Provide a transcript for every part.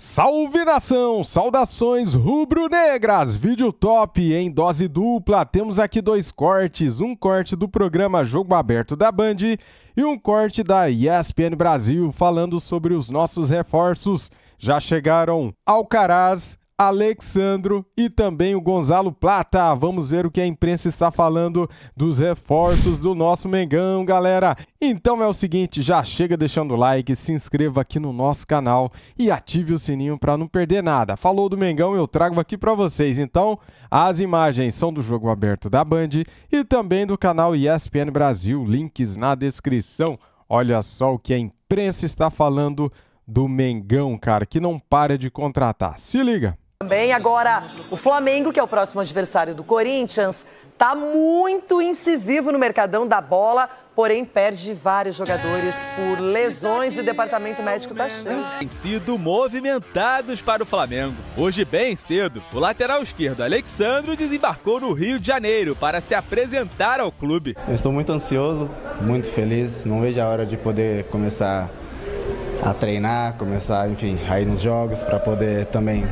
Salve nação! Saudações rubro-negras! Vídeo top em dose dupla. Temos aqui dois cortes, um corte do programa Jogo Aberto da Band e um corte da ESPN Brasil falando sobre os nossos reforços. Já chegaram Alcaraz, Alexandro e também o Gonzalo Plata. Vamos ver o que a imprensa está falando dos reforços do nosso Mengão, galera. Então é o seguinte, já chega deixando o like, se inscreva aqui no nosso canal e ative o sininho para não perder nada. Falou do Mengão, eu trago aqui para vocês. Então, as imagens são do Jogo Aberto da Band e também do canal ESPN Brasil, links na descrição. Olha só o que a imprensa está falando do Mengão, cara, que não para de contratar. Se liga! Também agora o Flamengo, que é o próximo adversário do Corinthians, tá muito incisivo no mercadão da bola, porém perde vários jogadores por lesões e o departamento médico tá cheio. Tem sido movimentados para o Flamengo. Hoje bem cedo, o lateral esquerdo Alexandro desembarcou no Rio de Janeiro para se apresentar ao clube. Eu estou muito ansioso, muito feliz, não vejo a hora de poder começar a treinar, começar, enfim, a ir nos jogos para poder também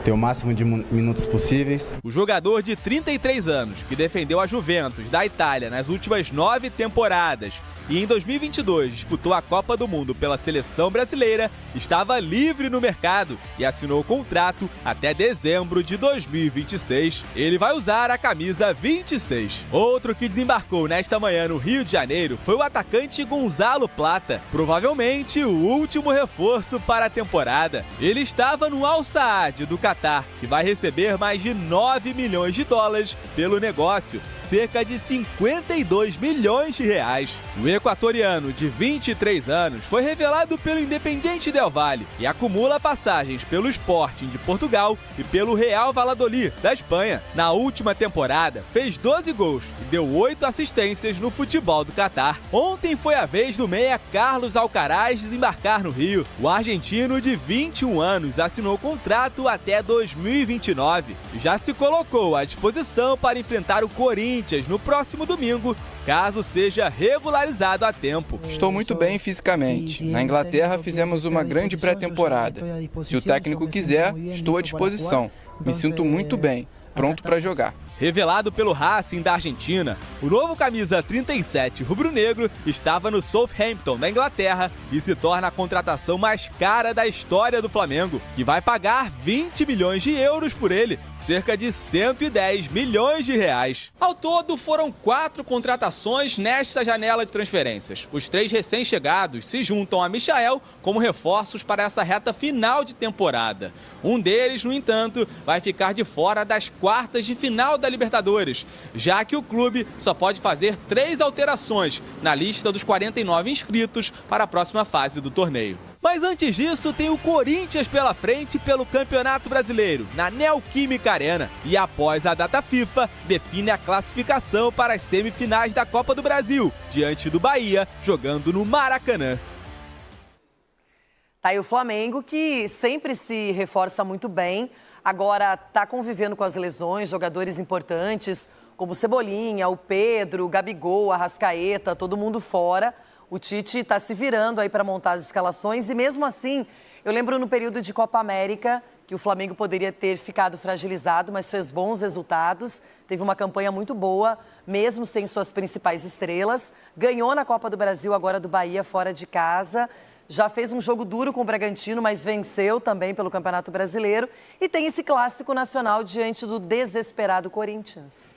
ter o máximo de minutos possíveis. O jogador de 33 anos, que defendeu a Juventus da Itália nas últimas 9 temporadas e em 2022 disputou a Copa do Mundo pela seleção brasileira, estava livre no mercado e assinou o contrato até dezembro de 2026. Ele vai usar a camisa 26. Outro que desembarcou nesta manhã no Rio de Janeiro foi o atacante Gonzalo Plata, provavelmente o último reforço para a temporada. Ele estava no Al Saad do Catar, que vai receber mais de 9 milhões de dólares pelo negócio, cerca de 52 milhões de reais. O equatoriano de 23 anos foi revelado pelo Independiente Del Valle e acumula passagens pelo Sporting de Portugal e pelo Real Valladolid da Espanha. Na última temporada, fez 12 gols e deu 8 assistências no futebol do Catar. Ontem foi a vez do meia Carlos Alcaraz desembarcar no Rio. O argentino de 21 anos assinou contrato até 2029 e já se colocou à disposição para enfrentar o Corinthians no próximo domingo, caso seja regularizado a tempo. Estou muito bem fisicamente. Na Inglaterra fizemos uma grande pré-temporada. Se o técnico quiser, estou à disposição. Me sinto muito bem, pronto para jogar. Revelado pelo Racing da Argentina, o novo camisa 37 rubro-negro estava no Southampton, da Inglaterra, e se torna a contratação mais cara da história do Flamengo, que vai pagar 20 milhões de euros por ele, cerca de 110 milhões de reais. Ao todo, foram 4 contratações nesta janela de transferências. Os 3 recém-chegados se juntam a Michael como reforços para essa reta final de temporada. Um deles, no entanto, vai ficar de fora das quartas de final da Libertadores, já que o clube só pode fazer 3 alterações na lista dos 49 inscritos para a próxima fase do torneio. Mas antes disso, tem o Corinthians pela frente pelo Campeonato Brasileiro, na Neoquímica Arena. E após a data FIFA, define a classificação para as semifinais da Copa do Brasil, diante do Bahia, jogando no Maracanã. Tá aí o Flamengo, que sempre se reforça muito bem. Agora está convivendo com as lesões, jogadores importantes, como Cebolinha, o Pedro, o Gabigol, a Arrascaeta, todo mundo fora. O Tite está se virando aí para montar as escalações e mesmo assim, eu lembro no período de Copa América que o Flamengo poderia ter ficado fragilizado, mas fez bons resultados, teve uma campanha muito boa, mesmo sem suas principais estrelas. Ganhou na Copa do Brasil agora do Bahia fora de casa. Já fez um jogo duro com o Bragantino, mas venceu também pelo Campeonato Brasileiro. E tem esse clássico nacional diante do desesperado Corinthians.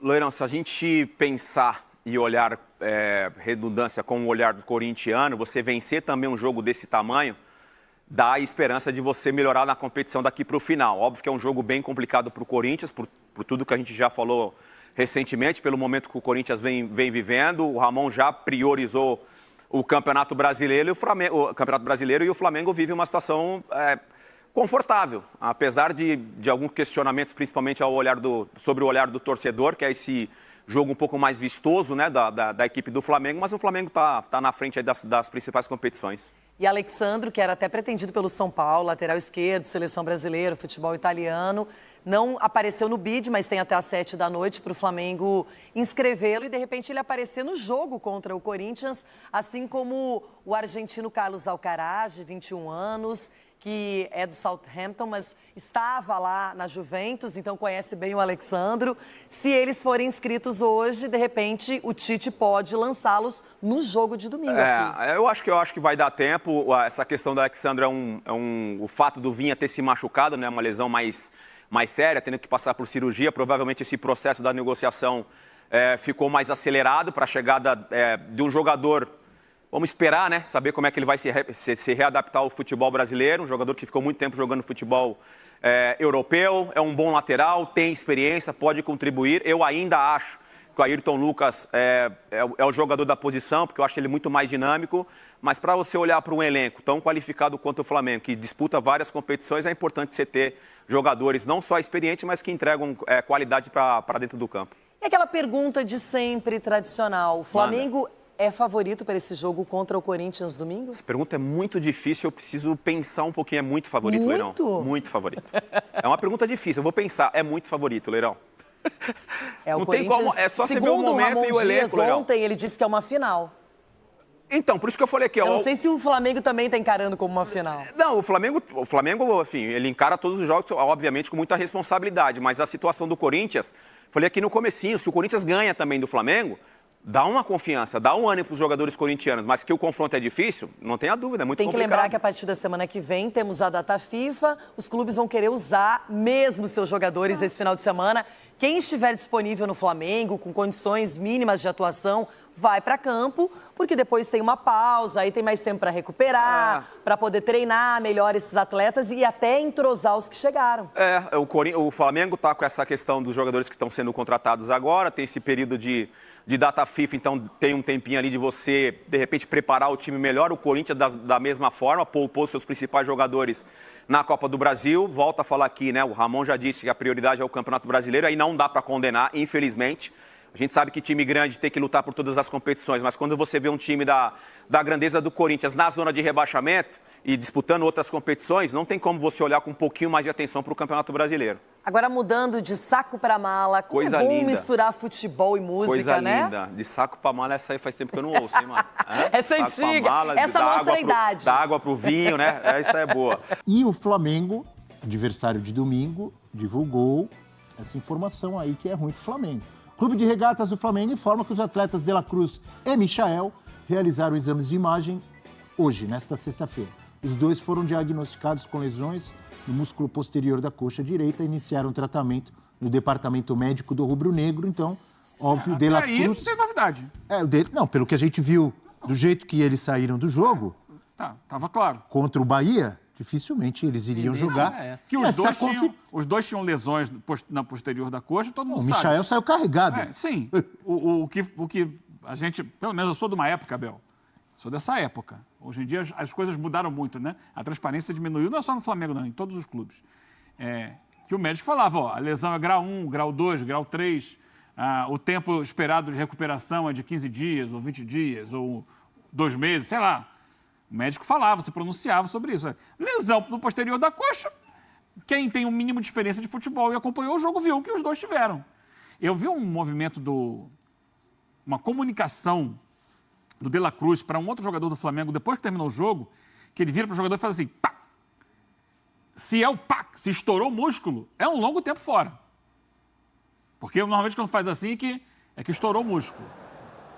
Loirão, se a gente pensar e olhar redundância com o olhar do corintiano, você vencer também um jogo desse tamanho, dá a esperança de você melhorar na competição daqui para o final. Óbvio que é um jogo bem complicado para o Corinthians, por tudo que a gente já falou recentemente, pelo momento que o Corinthians vem vivendo. O Ramon já priorizou o Campeonato Brasileiro e o Flamengo vive uma situação confortável, apesar de alguns questionamentos, principalmente sobre o olhar do torcedor, que é esse jogo um pouco mais vistoso, né, da equipe do Flamengo, mas o Flamengo tá na frente aí das principais competições. E Alexandro, que era até pretendido pelo São Paulo, lateral esquerdo, seleção brasileira, futebol italiano, não apareceu no bid, mas tem até às 7 da noite para o Flamengo inscrevê-lo e, de repente, ele aparecer no jogo contra o Corinthians, assim como o argentino Carlos Alcaraz, de 21 anos, que é do Southampton, mas estava lá na Juventus, então conhece bem o Alexandro. Se eles forem inscritos hoje, de repente o Tite pode lançá-los no jogo de domingo aqui. Eu acho que vai dar tempo. Essa questão do Alexandro o fato do Vinha ter se machucado, né? Uma lesão mais séria, tendo que passar por cirurgia. Provavelmente esse processo da negociação ficou mais acelerado para a chegada de um jogador. Vamos esperar, né? Saber como é que ele vai se readaptar ao futebol brasileiro. Um jogador que ficou muito tempo jogando futebol europeu, é um bom lateral, tem experiência, pode contribuir. Eu ainda acho que o Ayrton Lucas é o jogador da posição, porque eu acho ele muito mais dinâmico. Mas para você olhar para um elenco tão qualificado quanto o Flamengo, que disputa várias competições, é importante você ter jogadores não só experientes, mas que entregam qualidade para dentro do campo. E aquela pergunta de sempre, tradicional. O Flamengo é favorito para esse jogo contra o Corinthians domingo? Essa pergunta é muito difícil, eu preciso pensar um pouquinho. É muito favorito, Leirão? Muito favorito. É uma pergunta difícil, eu vou pensar. É muito favorito, Leirão. O não Corinthians, tem como, é só você ver o segundo momento Ramon e o elenco, Leirão. ontem ele disse que é uma final. Então, por isso que eu falei aqui. Eu não sei se o Flamengo também está encarando como uma final. Não, o Flamengo, assim, ele encara todos os jogos, obviamente, com muita responsabilidade. Mas a situação do Corinthians, falei aqui no comecinho, se o Corinthians ganha também do Flamengo, dá uma confiança, dá um ânimo para os jogadores corintianos, mas que o confronto é difícil, não tenha dúvida, é muito complicado. Tem que lembrar que a partir da semana que vem temos a data FIFA, os clubes vão querer usar mesmo seus jogadores esse final de semana. Quem estiver disponível no Flamengo, com condições mínimas de atuação, vai para campo, porque depois tem uma pausa, aí tem mais tempo para recuperar, para poder treinar melhor esses atletas e até entrosar os que chegaram. O Flamengo está com essa questão dos jogadores que estão sendo contratados agora, tem esse período de data FIFA, então tem um tempinho ali de você, de repente, preparar o time melhor. O Corinthians, da mesma forma, poupou seus principais jogadores na Copa do Brasil. Volta a falar aqui, né? O Ramon já disse que a prioridade é o Campeonato Brasileiro, aí não dá para condenar, infelizmente. A gente sabe que time grande tem que lutar por todas as competições, mas quando você vê um time da grandeza do Corinthians na zona de rebaixamento e disputando outras competições, não tem como você olhar com um pouquinho mais de atenção para o Campeonato Brasileiro. Agora, mudando de saco para mala, como Coisa é bom linda. Misturar futebol e música, Coisa né? linda. De saco para mala, essa aí faz tempo que eu não ouço, hein, mano? Essa é antiga, essa mostra a idade. Da água pro vinho, né? Essa é boa. E o Flamengo, adversário de domingo, divulgou essa informação aí que é ruim pro Flamengo. O Clube de Regatas do Flamengo informa que os atletas De La Cruz e Michael realizaram exames de imagem hoje, nesta sexta-feira. Os dois foram diagnosticados com lesões no músculo posterior da coxa direita e iniciaram tratamento no departamento médico do Rubro Negro. Então, óbvio, De La Cruz... Aí não tem novidade. Não, pelo que a gente viu, do jeito que eles saíram do jogo... Tava claro. Contra o Bahia, dificilmente eles iriam jogar. Que os dois tinham lesões na posterior da coxa, todo mundo sabe. O Michael saiu carregado. Sim. O que a gente... Pelo menos eu sou de uma época, Bel. Sou dessa época. Hoje em dia as coisas mudaram muito, né? A transparência diminuiu, não é só no Flamengo, não, em todos os clubes. Que o médico falava, a lesão é grau 1, grau 2, grau 3, o tempo esperado de recuperação é de 15 dias, ou 20 dias, ou 2 meses, sei lá. O médico falava, se pronunciava sobre isso. Lesão no posterior da coxa, quem tem um mínimo de experiência de futebol e acompanhou o jogo viu que os dois tiveram. Eu vi um movimento uma comunicação do De La Cruz para um outro jogador do Flamengo, depois que terminou o jogo, que ele vira para o jogador e faz assim, pá! Se estourou o músculo, é um longo tempo fora. Porque normalmente quando faz assim é que estourou o músculo.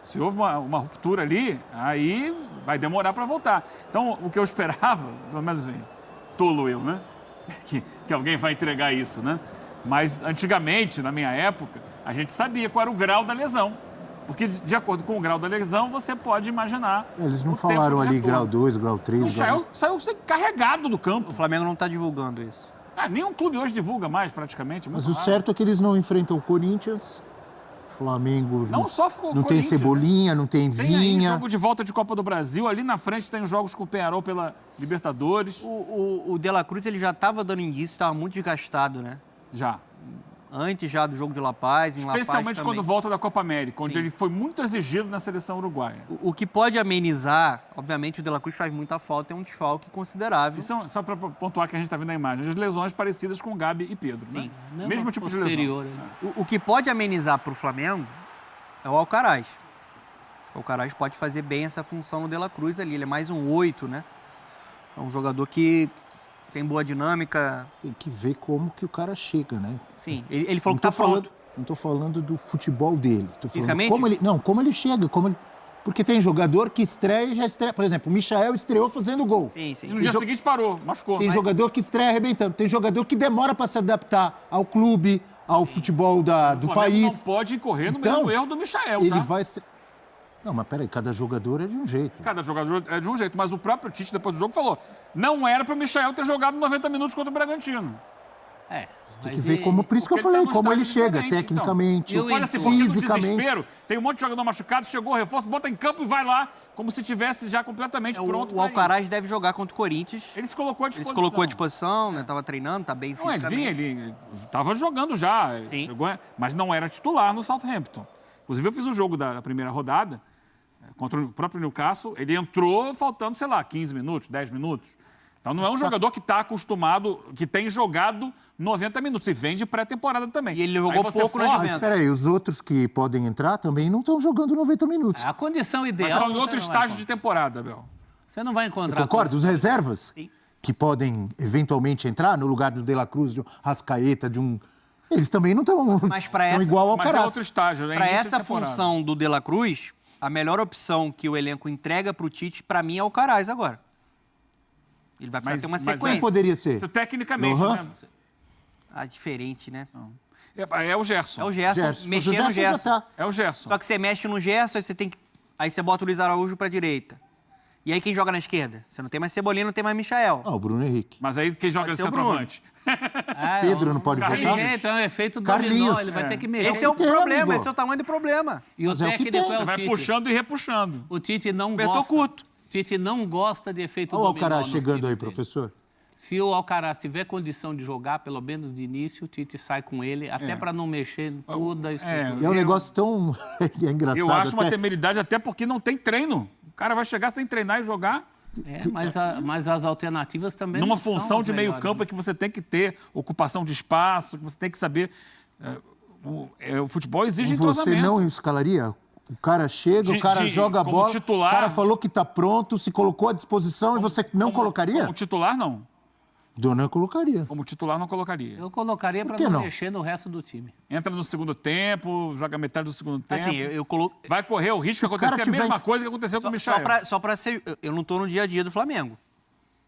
Se houve uma ruptura ali, aí vai demorar para voltar. Então, o que eu esperava, pelo menos assim, tolo eu, né? Que alguém vai entregar isso, né? Mas antigamente, na minha época, a gente sabia qual era o grau da lesão. Porque, de acordo com o grau da lesão, você pode imaginar. Eles não falaram ali grau 2, grau 3. Saiu carregado do campo. O Flamengo não está divulgando isso. Nenhum clube hoje divulga mais, praticamente. Mas o certo é que eles não enfrentam o Corinthians. Flamengo não tem Cebolinha, não tem Vinha. Tem aí jogo de volta de Copa do Brasil. Ali na frente tem os jogos com o Peñarol pela Libertadores. O De La Cruz, ele já estava dando indício, estava muito desgastado, né? Já. Antes já do jogo de La Paz, em La Paz especialmente quando volta da Copa América, onde Sim. ele foi muito exigido na seleção uruguaia. O que pode amenizar, obviamente o De La Cruz faz muita falta, é um desfalque considerável. Só para pontuar que a gente está vendo na imagem, as lesões parecidas com Gabi e Pedro, Sim. né? Mesmo tipo de lesão. O que pode amenizar para o Flamengo é o Alcaraz. O Alcaraz pode fazer bem essa função no De La Cruz ali, ele é mais um 8, né? É um jogador que tem boa dinâmica. Tem que ver como que o cara chega, né? Sim, ele falou que tá pronto. Não tô falando do futebol dele. Tô falando fisicamente? Como ele chega, porque tem jogador que estreia e já estreia. Por exemplo, o Michael estreou fazendo gol. Sim. E no dia seguinte parou, machucou. Tem jogador que estreia arrebentando. Tem jogador que demora para se adaptar ao clube, ao futebol do país. Não pode incorrer no mesmo erro do Michael, tá? Ele vai... Não, mas peraí, cada jogador é de um jeito. Cada jogador é de um jeito, mas o próprio Tite, depois do jogo, falou: não era para o Michael ter jogado 90 minutos contra o Bragantino. Tem que ver como, por isso que eu falei, como ele chega, tecnicamente, então. Olha, se for no fisicamente. desespero, tem um monte de jogador machucado, chegou o reforço, bota em campo e vai lá, como se tivesse já completamente pronto. O Alcaraz deve jogar contra o Corinthians. Ele se colocou à disposição. Né? Tava treinando, tá bem Não, fisicamente. ele tava jogando já, chegou, mas não era titular no Southampton. Inclusive, eu fiz o jogo da primeira rodada, contra o próprio Newcastle, ele entrou faltando, 15 minutos, 10 minutos. Então não é um jogador que está acostumado, que tem jogado 90 minutos. E vem de pré-temporada também. E ele jogou pouco na Juventus. Mas peraí, os outros que podem entrar também não estão jogando 90 minutos. A condição ideal... Mas estão em outro estágio de temporada, Bel. Você não vai encontrar... Eu concordo, os reservas que podem eventualmente entrar no lugar do De La Cruz, de um Rascaeta, de um... Eles também não estão igual ao Alcaraz. Mas é outro estágio, né? Para essa função do De La Cruz, a melhor opção que o elenco entrega para o Tite, para mim, é o Alcaraz agora. Ele vai precisar ter uma sequência. Quem poderia ser? Isso tecnicamente, né? Diferente, né? É o Gerson. É o Gerson. Mexer no Gerson. É o Gerson. Só que você mexe no Gerson, aí você bota o Luiz Araújo para direita. E aí quem joga na esquerda? Você não tem mais Cebolinha, não tem mais Michael. O Bruno Henrique. Mas aí quem joga de centroavante? Pedro não pode jogar? Então é efeito dominó, ele vai ter que mexer. Esse é o problema, esse é o tamanho do problema. E o técnico é o Tite. Você vai puxando e repuxando. O Tite não gosta. Curto. O Tite não gosta de efeito dominó. Olha o Alcaraz chegando aí, professor. Se o Alcaraz tiver condição de jogar, pelo menos de início, o Tite sai com ele, até para não mexer em toda a estrutura. É um negócio tão engraçado. Eu acho uma temeridade até porque não tem treino. O cara vai chegar sem treinar e jogar. Mas as alternativas também numa função de meio campo é que você tem que ter ocupação de espaço, que você tem que saber... O futebol exige entrosamento. Você não escalaria? O cara chega, o cara joga a bola, titular, o cara falou que está pronto, se colocou à disposição e você não colocaria? Como titular, não. Dona colocaria. Como titular, não colocaria. Eu colocaria para não mexer no resto do time. Entra no segundo tempo, joga metade do segundo tempo. Assim, vai correr o risco de acontecer a mesma coisa que aconteceu com o Michael. Só para ser... Eu não estou no dia a dia do Flamengo.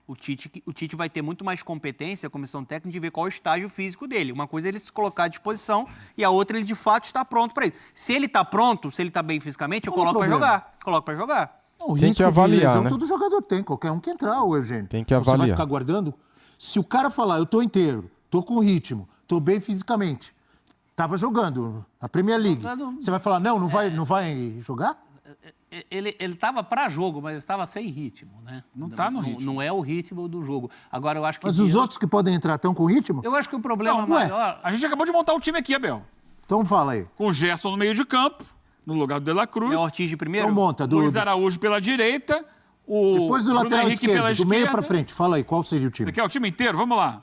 O Tite vai ter muito mais competência, a comissão técnica, de ver qual é o estágio físico dele. Uma coisa é ele se colocar à disposição e a outra ele, de fato, está pronto para isso. Se ele está pronto, se ele está bem fisicamente, eu coloco para jogar. Coloco para jogar. O risco de lesão todo jogador tem. Qualquer um que entrar, Eugênio. Tem que avaliar. Você vai ficar guardando... Se o cara falar, eu tô inteiro, tô com ritmo, tô bem fisicamente, tava jogando na Premier League, você vai falar, não vai jogar? Ele estava para jogo, mas estava sem ritmo, né? Não está no ritmo. Não é o ritmo do jogo. Agora, eu acho que... Mas os outros que podem entrar estão com ritmo? Eu acho que o problema maior... A gente acabou de montar o time aqui, Abel. Então fala aí. Com o Gerson no meio de campo, no lugar do De La Cruz. É o Ortiz de primeiro? Então monta. Luiz Araújo pela direita. Depois do lateral esquerdo, do meio para frente. Fala aí, qual seria o time? Você quer o time inteiro? Vamos lá.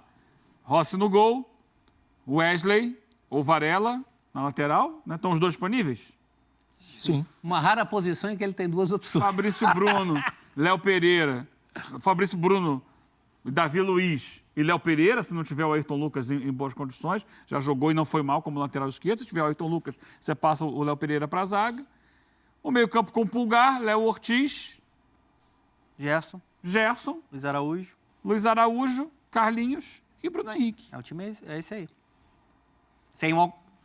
Rossi no gol, Wesley ou Varela na lateral, né? Estão os dois disponíveis? Sim. Uma rara posição em que ele tem duas opções. Fabrício Bruno, Léo Pereira. Fabrício Bruno, Davi Luiz e Léo Pereira, se não tiver o Ayrton Lucas em boas condições. Já jogou e não foi mal como lateral esquerdo. Se tiver o Ayrton Lucas, você passa o Léo Pereira para a zaga. O meio campo com o Pulgar, Léo Ortiz... Gerson. Luiz Araújo, Carlinhos e Bruno Henrique. O time é esse aí.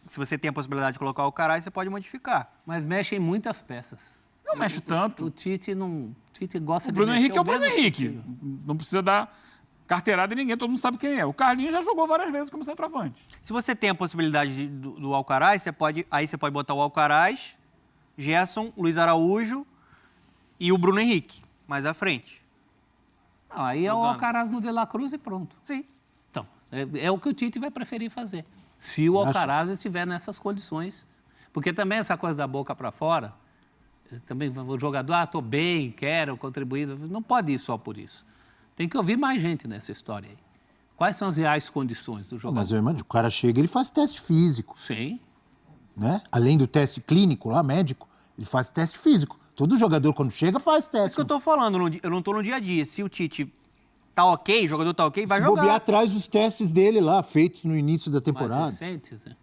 Se você tem a possibilidade de colocar o Alcaraz, você pode modificar. Mas mexe em muitas peças. Não mexe tanto. O Tite gosta de... O Bruno Henrique é o Bruno Henrique. Não precisa dar carteirada em ninguém, todo mundo sabe quem é. O Carlinhos já jogou várias vezes como centroavante. Se você tem a possibilidade do Alcaraz, você pode botar o Alcaraz, Gerson, Luiz Araújo e o Bruno Henrique. Mais à frente. Não, aí é o Alcaraz no De La Cruz e pronto. Sim. Então, é o que o Tite vai preferir fazer. Se o Alcaraz estiver nessas condições. Porque também essa coisa da boca para fora, também o jogador, estou bem, quero contribuir. Não pode ir só por isso. Tem que ouvir mais gente nessa história aí. Quais são as reais condições do jogador? Mas eu imagino, o cara chega, ele faz teste físico. Sim. Né? Além do teste clínico lá, médico, ele faz teste físico. Todo jogador, quando chega, faz teste. Isso que eu estou falando, eu não estou no dia a dia. Se o Tite tá ok, o jogador tá ok, vai Se jogar. bobear, traz os testes dele lá, feitos no início da temporada. Mais recentes, né?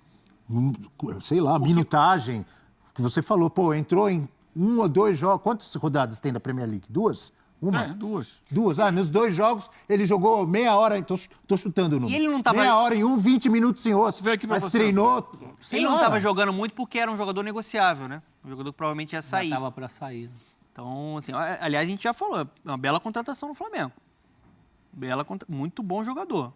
Sei lá, minutagem. Que você falou, pô, entrou em 1 ou 2 jogos. Quantas rodadas tem da Premier League? 2? Uma? 2. 2. Nos 2 jogos, ele jogou meia hora, tô chutando o número. E ele não tava... Meia hora em um, 20 minutos em outro. Mas treinou... Ele não estava jogando muito porque era um jogador negociável, né? Um jogador que provavelmente ia sair. Já estava para sair. Então, assim, aliás, a gente já falou, é uma bela contratação no Flamengo. Muito bom jogador.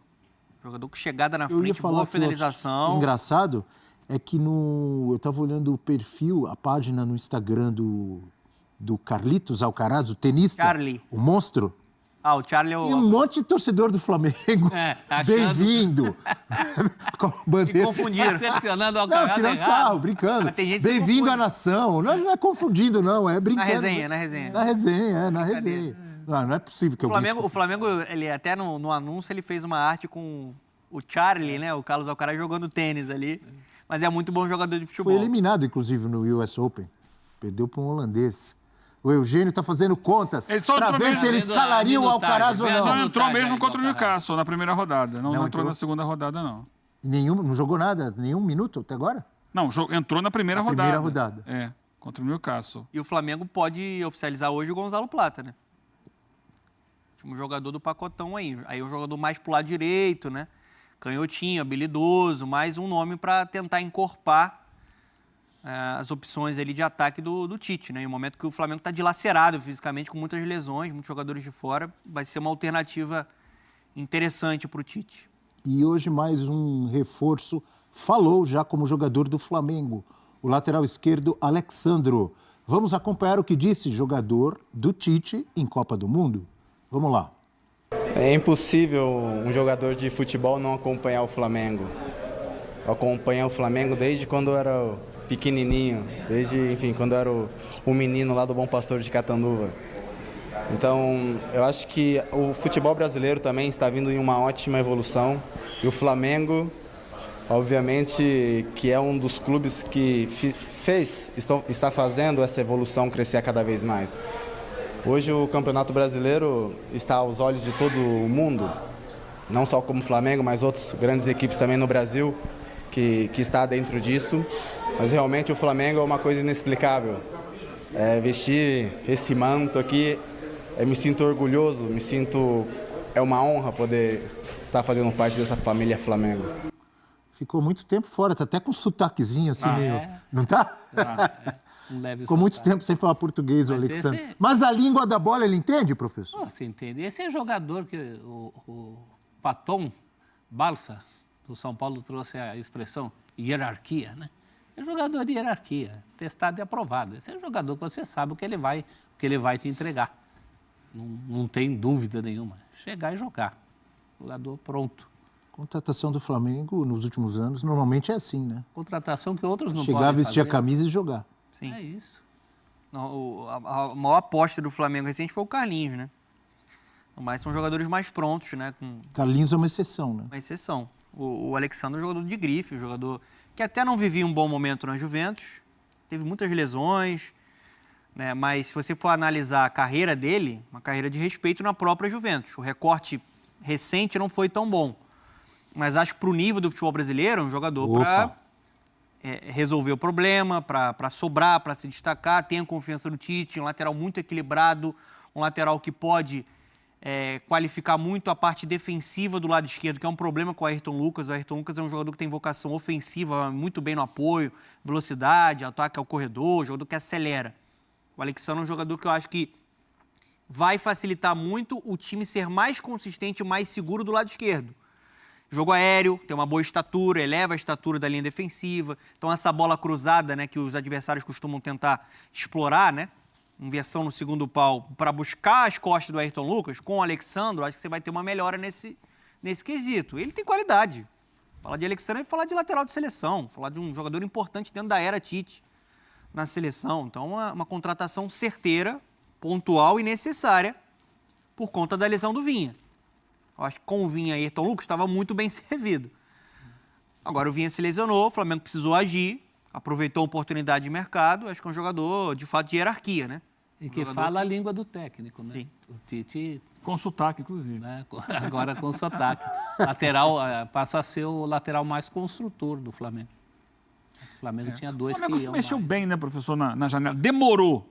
Jogador com chegada na frente, boa finalização. Engraçado é que eu estava olhando o perfil, a página no Instagram do Carlitos Alcaraz, o tenista, Charlie. o monstro. O Charlie é o... E um monte de torcedor do Flamengo. Bem-vindo. Com bandeira. Se confundiram. Decepcionando o Alcaraz. Não, tirando sarro, brincando. Bem-vindo à nação. Não é confundindo, não. É brincando. Na resenha. Na resenha. Não é possível que o Flamengo, ele até no anúncio, ele fez uma arte com o Charlie, né? O Carlos Alcaraz jogando tênis ali. Mas é muito bom jogador de futebol. Foi eliminado, inclusive, no US Open. Perdeu para um holandês. O Eugênio está fazendo contas para ver se ele escalaria o Alcaraz ou não. Ele só entrou mesmo contra o Newcastle na primeira rodada. Não entrou na segunda rodada, não. Não jogou nada? Nenhum minuto até agora? Não, entrou na primeira rodada. Primeira rodada. É, contra o Newcastle. E o Flamengo pode oficializar hoje o Gonzalo Plata, né? Um jogador do pacotão aí. Aí um jogador mais pro lado direito, né? Canhotinho, habilidoso, mais um nome para tentar encorpar as opções ali de ataque do Tite, né? Em um momento que o Flamengo está dilacerado fisicamente, com muitas lesões, muitos jogadores de fora, vai ser uma alternativa interessante para o Tite. E hoje mais um reforço, falou já como jogador do Flamengo, o lateral esquerdo Alexandro. Vamos acompanhar o que disse jogador do Tite em Copa do Mundo. Vamos lá. É impossível um jogador de futebol não acompanhar o Flamengo. Eu acompanho o Flamengo desde quando eu era pequenininho, quando eu era o menino lá do Bom Pastor de Catanduva. Então, eu acho que o futebol brasileiro também está vindo em uma ótima evolução. E o Flamengo, obviamente, que é um dos clubes que está fazendo essa evolução crescer cada vez mais. Hoje o Campeonato Brasileiro está aos olhos de todo o mundo, não só como o Flamengo, mas outras grandes equipes também no Brasil que está dentro disso. Mas realmente o Flamengo é uma coisa inexplicável. Vestir esse manto aqui, me sinto orgulhoso, é uma honra poder estar fazendo parte dessa família Flamengo. Ficou muito tempo fora, tá até com um sotaquezinho assim meio... Não tá? Ficou muito tempo sem falar português, o Alexandre. Mas a língua da bola ele entende, professor? Você entende. Esse é jogador que o Paton Balsa, do São Paulo, trouxe a expressão hierarquia, né? É jogador de hierarquia, testado e aprovado. Esse é um jogador que você sabe o que ele vai te entregar. Não tem dúvida nenhuma. Chegar e jogar. Jogador pronto. Contratação do Flamengo nos últimos anos normalmente é assim, né? Contratação que outros não chegar, podem fazer. vestir a camisa e jogar. Sim. É isso. A maior aposta do Flamengo recente foi o Carlinhos, né? Mas são jogadores mais prontos, né? Carlinhos é uma exceção, né? Uma exceção. O Alexandre é um jogador de grife, um jogador que até não vivia um bom momento na Juventus, teve muitas lesões, né? Mas se você for analisar a carreira dele, uma carreira de respeito na própria Juventus. O recorte recente não foi tão bom, mas acho que para o nível do futebol brasileiro, é um jogador para resolver o problema, para sobrar, para se destacar, tem a confiança no Tite, um lateral muito equilibrado, um lateral que pode qualificar muito a parte defensiva do lado esquerdo, que é um problema com o Ayrton Lucas. O Ayrton Lucas é um jogador que tem vocação ofensiva, muito bem no apoio, velocidade, ataque ao corredor, jogador que acelera. O Alexandre é um jogador que eu acho que vai facilitar muito o time ser mais consistente e mais seguro do lado esquerdo. Jogo aéreo, tem uma boa estatura, eleva a estatura da linha defensiva. Então essa bola cruzada, né, que os adversários costumam tentar explorar, né, inversão no segundo pau, para buscar as costas do Ayrton Lucas, com o Alexandre, acho que você vai ter uma melhora nesse quesito. Ele tem qualidade. Falar de Alexandre é falar de lateral de seleção, falar de um jogador importante dentro da era Tite na seleção. Então uma contratação certeira, pontual e necessária por conta da lesão do Vinha. Eu acho que com o Vinha e Ayrton Lucas estava muito bem servido. Agora o Vinha se lesionou, o Flamengo precisou agir, aproveitou a oportunidade de mercado. Acho que é um jogador, de fato, de hierarquia, né? E que fala a língua do técnico, né? Sim. O Tite Com sotaque, inclusive. Né? Agora com sotaque. Lateral, passa a ser o lateral mais construtor do Flamengo. O Flamengo tinha dois que iam. O Flamengo se mexeu bem, né, professor, na janela. Demorou.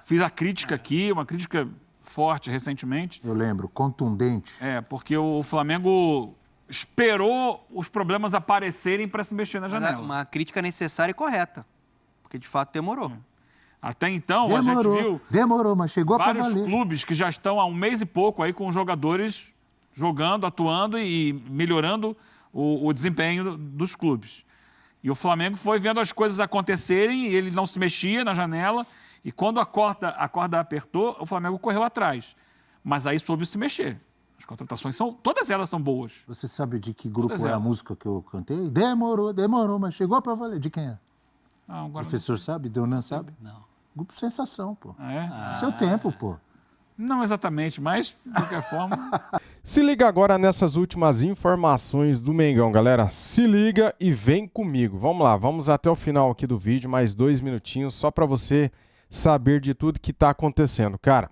Fiz a crítica aqui, uma crítica forte recentemente. Eu lembro, contundente. Porque o Flamengo esperou os problemas aparecerem para se mexer na janela. Uma crítica necessária e correta, porque de fato demorou. Até então, a gente viu... Demorou, mas chegou para valer. Vários clubes que já estão há um mês e pouco aí com os jogadores jogando, atuando e melhorando o desempenho dos clubes. E o Flamengo foi vendo as coisas acontecerem e ele não se mexia na janela. E quando a corda apertou, o Flamengo correu atrás. Mas aí soube se mexer. As contratações todas elas são boas. Você sabe de que grupo é a música que eu cantei? Demorou, mas chegou para valer. De quem é? Não, agora o professor sabe? Deunan sabe? Não. Grupo Sensação, pô. Seu tempo, pô. Não exatamente, mas de qualquer forma... Se liga agora nessas últimas informações do Mengão, galera. Se liga e vem comigo. Vamos lá, vamos até o final aqui do vídeo, mais 2 minutinhos, só para você saber de tudo que está acontecendo. Cara,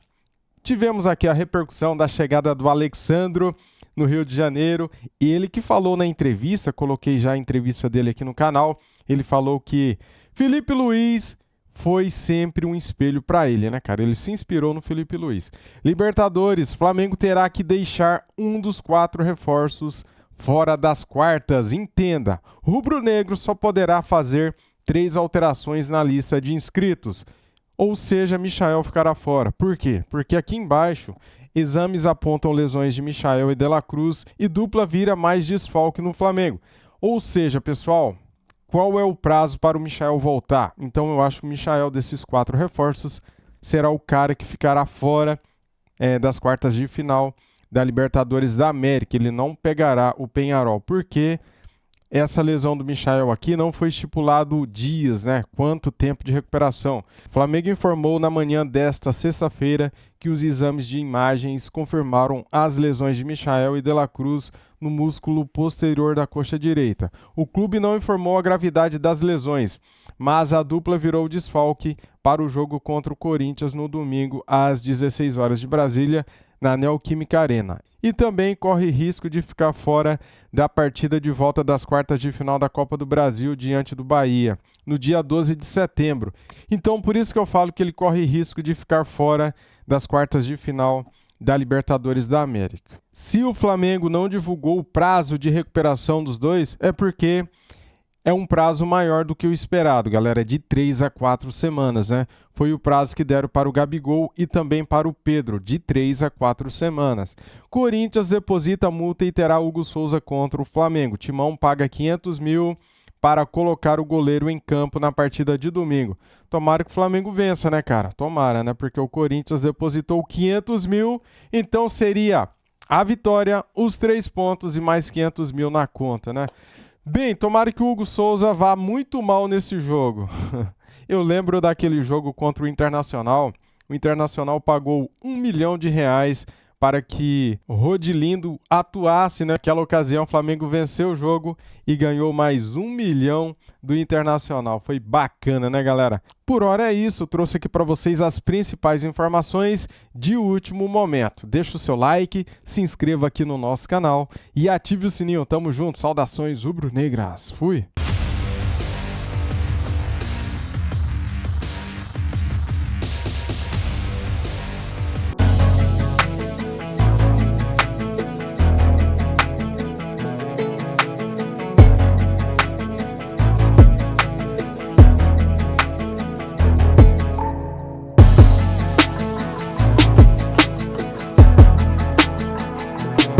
tivemos aqui a repercussão da chegada do Alexandro no Rio de Janeiro. E ele que falou na entrevista, coloquei já a entrevista dele aqui no canal, ele falou que Felipe Luiz foi sempre um espelho para ele, né, cara? Ele se inspirou no Felipe Luiz. Libertadores, Flamengo terá que deixar um dos 4 reforços fora das quartas. Entenda, rubro-negro só poderá fazer 3 alterações na lista de inscritos. Ou seja, Michael ficará fora. Por quê? Porque aqui embaixo, exames apontam lesões de Michael e De La Cruz e dupla vira mais desfalque no Flamengo. Ou seja, pessoal, qual é o prazo para o Michael voltar? Então eu acho que o Michael, desses 4 reforços, será o cara que ficará fora das quartas de final da Libertadores da América. Ele não pegará o Peñarol, porque essa lesão do Michael aqui não foi estipulado dias, né? Quanto tempo de recuperação. O Flamengo informou na manhã desta sexta-feira que os exames de imagens confirmaram as lesões de Michael e De La Cruz no músculo posterior da coxa direita. O clube não informou a gravidade das lesões, mas a dupla virou desfalque para o jogo contra o Corinthians no domingo às 16 horas de Brasília, na Neoquímica Arena. E também corre risco de ficar fora da partida de volta das quartas de final da Copa do Brasil diante do Bahia, no dia 12 de setembro. Então, por isso que eu falo que ele corre risco de ficar fora das quartas de final da Libertadores da América. Se o Flamengo não divulgou o prazo de recuperação dos dois, é porque é um prazo maior do que o esperado, galera, de 3 a 4 semanas, né? Foi o prazo que deram para o Gabigol e também para o Pedro, de 3 a 4 semanas. Corinthians deposita multa e terá Hugo Souza contra o Flamengo. Timão paga 500 mil para colocar o goleiro em campo na partida de domingo. Tomara que o Flamengo vença, né, cara? Tomara, né? Porque o Corinthians depositou 500 mil, então seria a vitória, os 3 pontos e mais 500 mil na conta, né? Bem, tomara que o Hugo Souza vá muito mal nesse jogo. Eu lembro daquele jogo contra o Internacional. O Internacional pagou R$1 milhão para que Rodilindo atuasse, né? Naquela ocasião, o Flamengo venceu o jogo e ganhou mais R$1 milhão do Internacional. Foi bacana, né, galera? Por hora é isso. Trouxe aqui para vocês as principais informações de último momento. Deixa o seu like, se inscreva aqui no nosso canal e ative o sininho. Tamo junto. Saudações rubro-negras. Fui!